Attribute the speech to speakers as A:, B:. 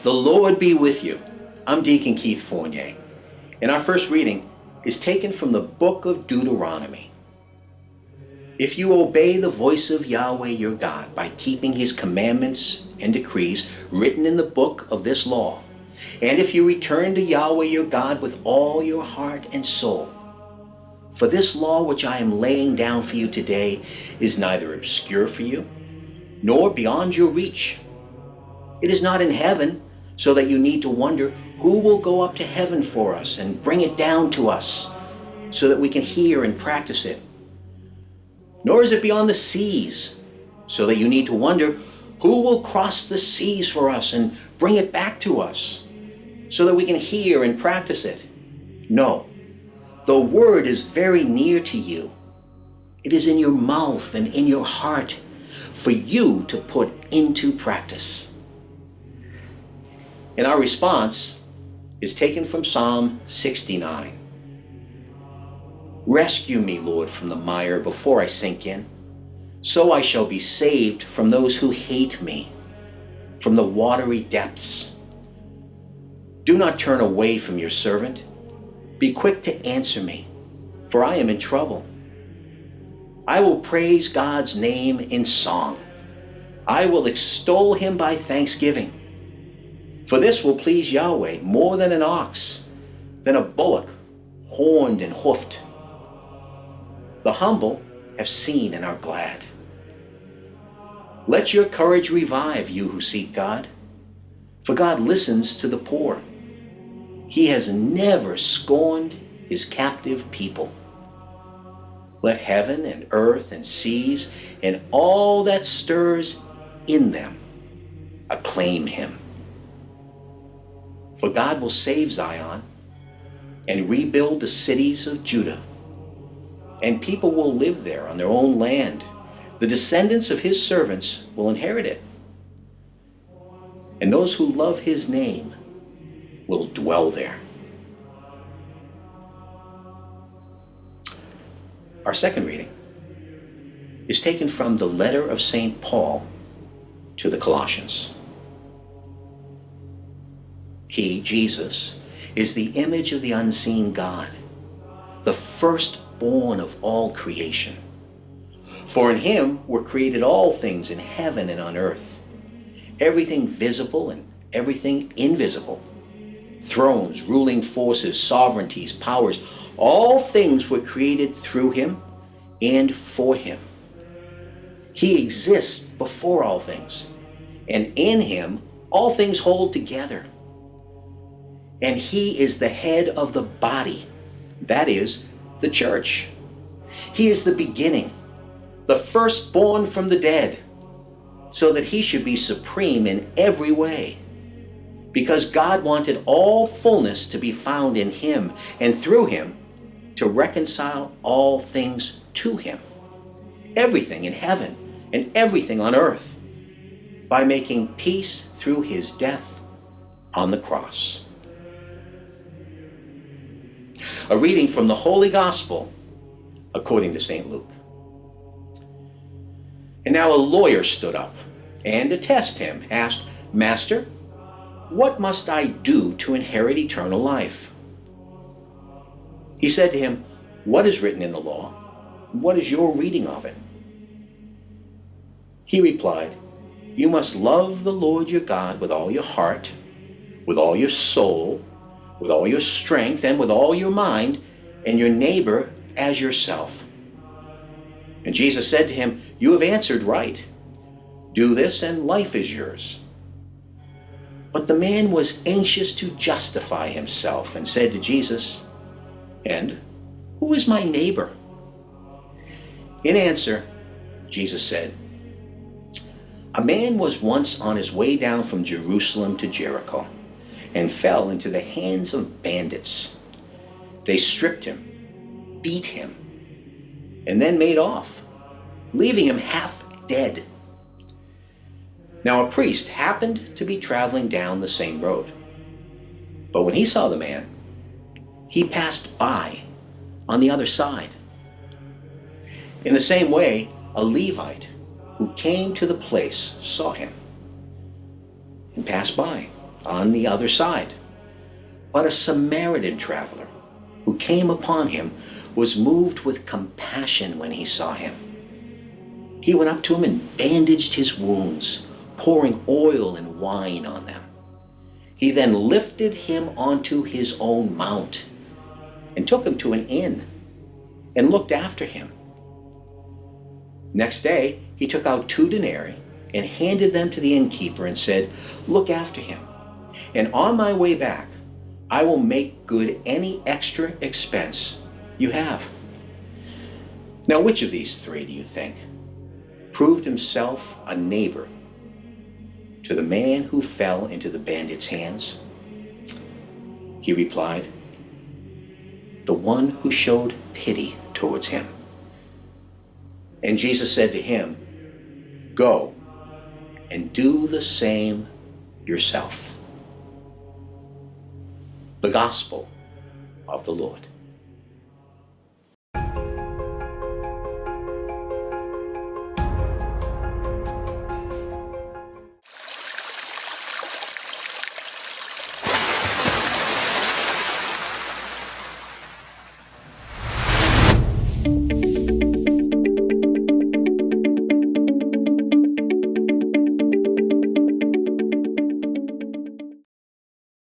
A: The Lord be with you. I'm Deacon Keith Fournier, and our first reading is taken from the book of Deuteronomy. If you obey the voice of Yahweh your God by keeping his commandments and decrees written in the book of this law, and if you return to Yahweh your God with all your heart and soul, for this law which I am laying down for you today is neither obscure for you, nor beyond your reach. It is not in heaven, so that you need to wonder who will go up to heaven for us and bring it down to us, so that we can hear and practice it. Nor is it beyond the seas, so that you need to wonder who will cross the seas for us and bring it back to us, so that we can hear and practice it. No, the word is very near to you. It is in your mouth and in your heart for you to put into practice. And our response is taken from Psalm 69. Rescue me, Lord, from the mire before I sink in, so I shall be saved from those who hate me, from the watery depths. Do not turn away from your servant. Be quick to answer me, for I am in trouble. I will praise God's name in song. I will extol him by thanksgiving. For this will please Yahweh more than an ox, than a bullock, horned and hoofed. The humble have seen and are glad. Let your courage revive, you who seek God, for God listens to the poor. He has never scorned his captive people. Let heaven and earth and seas and all that stirs in them acclaim him. For God will save Zion and rebuild the cities of Judah, and people will live there on their own land. The descendants of his servants will inherit it, and those who love his name will dwell there. Our second reading is taken from the letter of St. Paul to the Colossians. He, Jesus, is the image of the unseen God, the firstborn of all creation. For in him were created all things in heaven and on earth, everything visible and everything invisible, thrones, ruling forces, sovereignties, powers. All things were created through him and for him. He exists before all things, and in him all things hold together. And he is the head of the body, that is, the church. He is the beginning, the firstborn from the dead, so that he should be supreme in every way. Because God wanted all fullness to be found in him, and through him to reconcile all things to him, everything in heaven and everything on earth, by making peace through his death on the cross. A reading from the Holy Gospel according to St. Luke. And now a lawyer stood up, and to test him asked, Master, what must I do to inherit eternal life? He said to him, What is written in the law? What is your reading of it? He replied, You must love the Lord your God with all your heart, with all your soul, with all your strength, and with all your mind, and your neighbor as yourself. And Jesus said to him, You have answered right. Do this, and life is yours. But the man was anxious to justify himself, and said to Jesus, And who is my neighbor? In answer, Jesus said, A man was once on his way down from Jerusalem to Jericho, and fell into the hands of bandits. They stripped him, beat him, and then made off, leaving him half dead. Now a priest happened to be traveling down the same road, but when he saw the man, he passed by on the other side. In the same way, a Levite who came to the place saw him and passed by. on the other side. But a Samaritan traveler who came upon him was moved with compassion when he saw him. He went up to him and bandaged his wounds, pouring oil and wine on them. He then lifted him onto his own mount and took him to an inn and looked after him. Next day, he took out 2 denarii and handed them to the innkeeper and said, "Look after him, and on my way back, I will make good any extra expense you have." Now, which of these 3 do you think proved himself a neighbor to the man who fell into the bandit's hands? He replied, "The one who showed pity towards him." And Jesus said to him, "Go and do the same yourself." The Gospel of the Lord.